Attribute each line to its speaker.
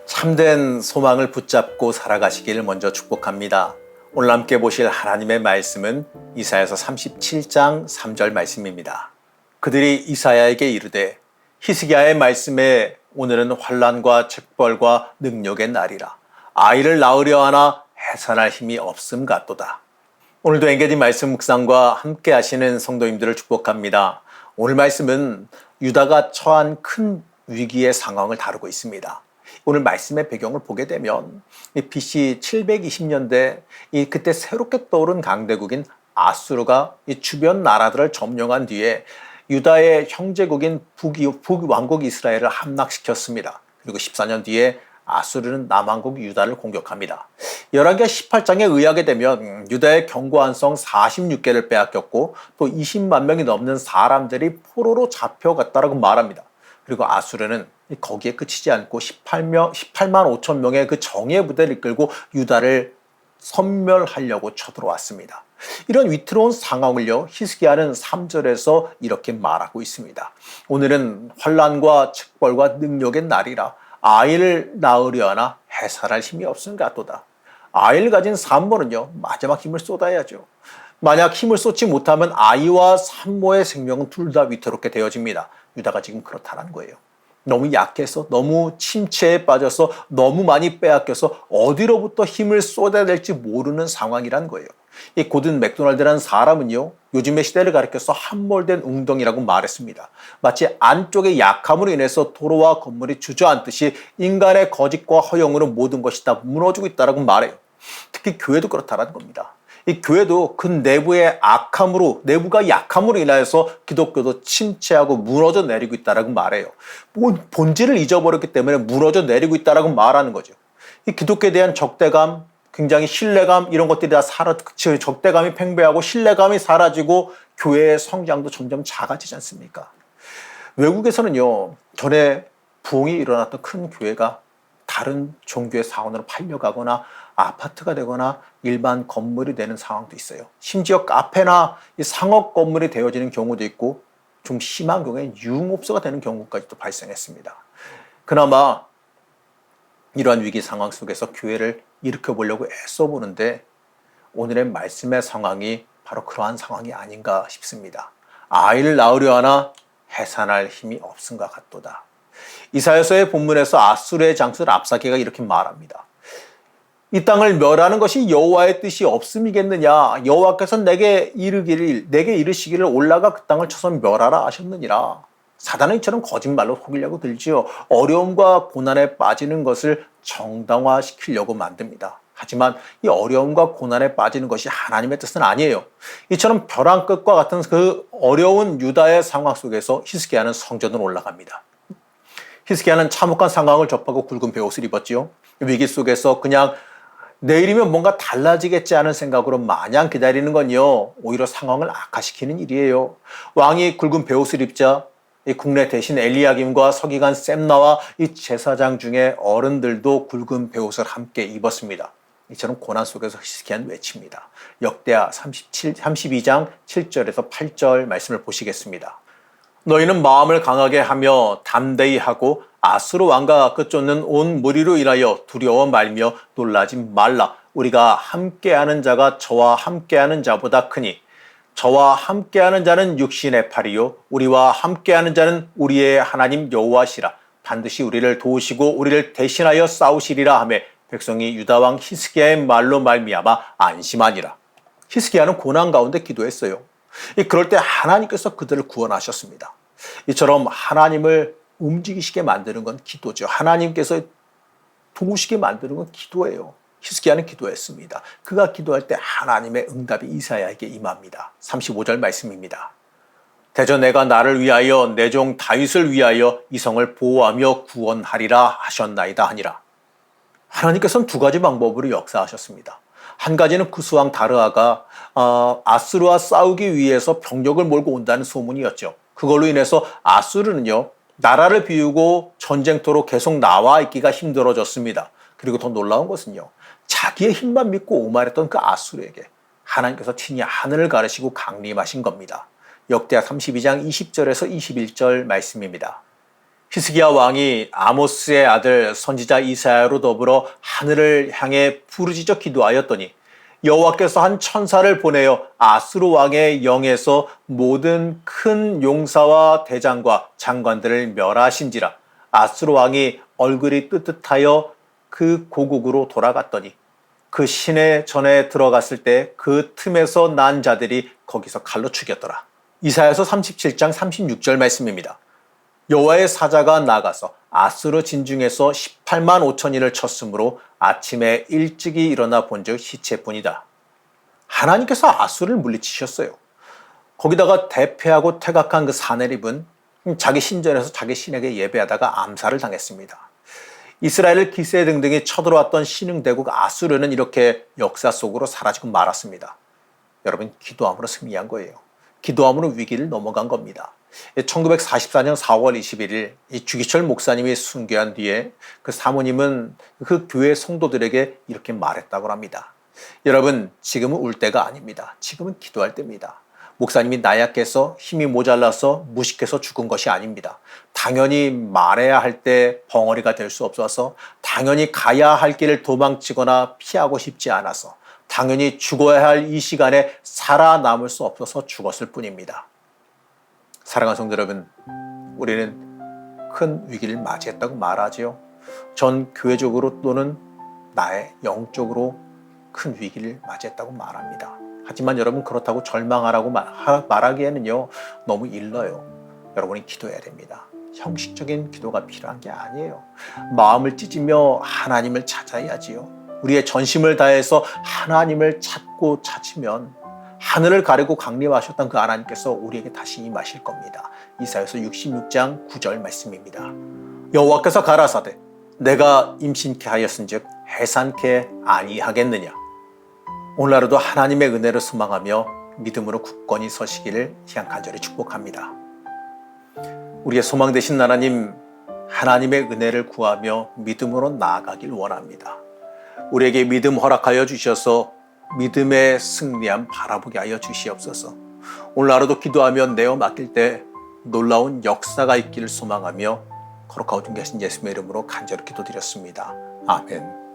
Speaker 1: 참된 소망을 붙잡고 살아가시기를 먼저 축복합니다. 오늘 함께 보실 하나님의 말씀은 이사야서 37장 3절 말씀입니다. 그들이 이사야에게 이르되 히스기야의 말씀에 오늘은 환난과 책벌과 능력의 날이라. 아이를 낳으려 하나 해산할 힘이 없음 같도다. 오늘도 엔게지 말씀 묵상과 함께 하시는 성도님들을 축복합니다. 오늘 말씀은 유다가 처한 큰 위기의 상황을 다루고 있습니다. 오늘 말씀의 배경을 보게 되면 BC 720년대 그때 새롭게 떠오른 강대국인 아수르가 이 주변 나라들을 점령한 뒤에 유다의 형제국인 북왕국 이스라엘을 함락시켰습니다. 그리고 14년 뒤에 아수르는 남왕국 유다를 공격합니다. 열왕기하 18장에 의하게 되면 유다의 견고한 성 46개를 빼앗겼고 또 20만 명이 넘는 사람들이 포로로 잡혀갔다라고 말합니다. 그리고 아수르는 거기에 그치지 않고 18만 5천 명의 그 정예 부대를 이끌고 유다를 섬멸하려고 쳐들어왔습니다. 이런 위태로운 상황을요, 히스기야는 3절에서 이렇게 말하고 있습니다. 오늘은 환난과 책벌과 능력의 날이라. 아이를 낳으려 하나 해산할 힘이 없음 같도다. 아이를 가진 산모는요, 마지막 힘을 쏟아야죠. 만약 힘을 쏟지 못하면 아이와 산모의 생명은 둘 다 위태롭게 되어집니다. 유다가 지금 그렇다는 거예요. 너무 약해서, 너무 침체에 빠져서, 너무 많이 빼앗겨서 어디로부터 힘을 쏟아야 될지 모르는 상황이란 거예요. 이 고든 맥도날드라는 사람은요, 요즘의 시대를 가리켜서 함몰된 웅덩이라고 말했습니다. 마치 안쪽의 약함으로 인해서 도로와 건물이 주저앉듯이 인간의 거짓과 허영으로 모든 것이 다 무너지고 있다고 말해요. 특히 교회도 그렇다는 겁니다. 이 교회도 그 내부의 악함으로, 내부가 약함으로 인하여서 기독교도 침체하고 무너져 내리고 있다고 말해요. 본질을 잊어버렸기 때문에 무너져 내리고 있다고 말하는 거죠. 이 기독교에 대한 적대감, 굉장히 신뢰감, 이런 것들이 다 적대감이 팽배하고 신뢰감이 사라지고 교회의 성장도 점점 작아지지 않습니까? 외국에서는요, 전에 부흥이 일어났던 큰 교회가 다른 종교의 사원으로 팔려가거나 아파트가 되거나 일반 건물이 되는 상황도 있어요. 심지어 카페나 상업 건물이 되어지는 경우도 있고 좀 심한 경우에는 유흥업소가 되는 경우까지도 발생했습니다. 그나마 이러한 위기 상황 속에서 교회를 일으켜보려고 애써보는데 오늘의 말씀의 상황이 바로 그러한 상황이 아닌가 싶습니다. 아이를 낳으려 하나 해산할 힘이 없음과 같도다. 이사야서의 본문에서 아수르의 장수 랍사게가 이렇게 말합니다. 이 땅을 멸하는 것이 여호와의 뜻이 없음이겠느냐. 여호와께서 내게 이르시기를 올라가 그 땅을 쳐서 멸하라 하셨느니라. 사단은 이처럼 거짓말로 속이려고 들지요. 어려움과 고난에 빠지는 것을 정당화시키려고 만듭니다. 하지만 이 어려움과 고난에 빠지는 것이 하나님의 뜻은 아니에요. 이처럼 벼랑 끝과 같은 그 어려운 유다의 상황 속에서 히스기야는 성전으로 올라갑니다. 히스기야는 참혹한 상황을 접하고 굵은 베옷을 입었지요. 위기 속에서 그냥 내일이면 뭔가 달라지겠지 하는 생각으로 마냥 기다리는 건요, 오히려 상황을 악화시키는 일이에요. 왕이 굵은 베옷을 입자 이 국내 대신 엘리야김과 서기관 셈나와 이 제사장 중에 어른들도 굵은 베옷을 함께 입었습니다. 이처럼 고난 속에서 히스기야는 외칩니다. 역대하 32장 7절에서 8절 말씀을 보시겠습니다. 너희는 마음을 강하게 하며 담대히 하고 아수르 왕과 그 쫓는 온 무리로 인하여 두려워 말며 놀라지 말라. 우리가 함께하는 자가 저와 함께하는 자보다 크니 저와 함께하는 자는 육신의 팔이요 우리와 함께하는 자는 우리의 하나님 여호와시라. 반드시 우리를 도우시고 우리를 대신하여 싸우시리라 하며 백성이 유다 왕 히스기야의 말로 말미암아 안심하니라. 히스기야는 고난 가운데 기도했어요. 그럴 때 하나님께서 그들을 구원하셨습니다. 이처럼 하나님을 움직이시게 만드는 건 기도죠. 하나님께서 도우시게 만드는 건 기도예요. 히스기야는 기도했습니다. 그가 기도할 때 하나님의 응답이 이사야에게 임합니다. 35절 말씀입니다. 대저 내가 나를 위하여 내 종 다윗을 위하여 이 성을 보호하며 구원하리라 하셨나이다 하니라. 하나님께서는 두 가지 방법으로 역사하셨습니다. 한 가지는 구스왕 다르아가 아수르와 싸우기 위해서 병력을 몰고 온다는 소문이었죠. 그걸로 인해서 아수르는요, 나라를 비우고 전쟁터로 계속 나와 있기가 힘들어졌습니다. 그리고 더 놀라운 것은요, 자기의 힘만 믿고 오만했던 그 아수르에게 하나님께서 친히 하늘을 가르시고 강림하신 겁니다. 역대하 32장 20절에서 21절 말씀입니다. 히스기야 왕이 아모스의 아들 선지자 이사야로 더불어 하늘을 향해 부르짖어 기도하였더니 여호와께서 한 천사를 보내어 아수르 왕의 영에서 모든 큰 용사와 대장과 장관들을 멸하신지라. 아수르 왕이 얼굴이 뜨뜻하여 그 고국으로 돌아갔더니 그 시내 전에 들어갔을 때 그 틈에서 난 자들이 거기서 칼로 죽였더라. 이사야서 37장 36절 말씀입니다. 여호와의 사자가 나가서 아수르 진중에서 18만 5천인을 쳤으므로 아침에 일찍이 일어나 본즉 시체뿐이다. 하나님께서 아수르를 물리치셨어요. 거기다가 대패하고 퇴각한 그 사내립은 자기 신전에서 자기 신에게 예배하다가 암살을 당했습니다. 이스라엘 기세 등등이 쳐들어왔던 신흥대국 아수르는 이렇게 역사 속으로 사라지고 말았습니다. 여러분, 기도함으로 승리한 거예요. 기도함으로 위기를 넘어간 겁니다. 1944년 4월 21일 이 주기철 목사님이 순교한 뒤에 그 사모님은 그 교회 성도들에게 이렇게 말했다고 합니다. 여러분, 지금은 울 때가 아닙니다. 지금은 기도할 때입니다. 목사님이 나약해서 힘이 모자라서 무식해서 죽은 것이 아닙니다. 당연히 말해야 할 때 벙어리가 될 수 없어서, 당연히 가야 할 길을 도망치거나 피하고 싶지 않아서, 당연히 죽어야 할 이 시간에 살아남을 수 없어서 죽었을 뿐입니다. 사랑하는 성도 여러분, 우리는 큰 위기를 맞이했다고 말하지요. 전 교회적으로 또는 나의 영적으로 큰 위기를 맞이했다고 말합니다. 하지만 여러분, 그렇다고 절망하라고 말하기에는요, 너무 일러요. 여러분이 기도해야 됩니다. 형식적인 기도가 필요한 게 아니에요. 마음을 찢으며 하나님을 찾아야지요. 우리의 전심을 다해서 하나님을 찾으면 하늘을 가리고 강림하셨던 그 하나님께서 우리에게 다시 임하실 겁니다. 이사야서 66장 9절 말씀입니다. 여호와께서 가라사대 내가 임신케 하였은즉 해산케 아니하겠느냐. 오늘 하루도 하나님의 은혜를 소망하며 믿음으로 굳건히 서시기를 시간 간절히 축복합니다. 우리의 소망 되신 하나님, 하나님의 은혜를 구하며 믿음으로 나아가길 원합니다. 우리에게 믿음 허락하여 주셔서 믿음의 승리함 바라보게 하여 주시옵소서. 오늘 하루도 기도하며 내어 맡길 때 놀라운 역사가 있기를 소망하며 거룩하고 존귀하신 예수님의 이름으로 간절히 기도드렸습니다. 아멘.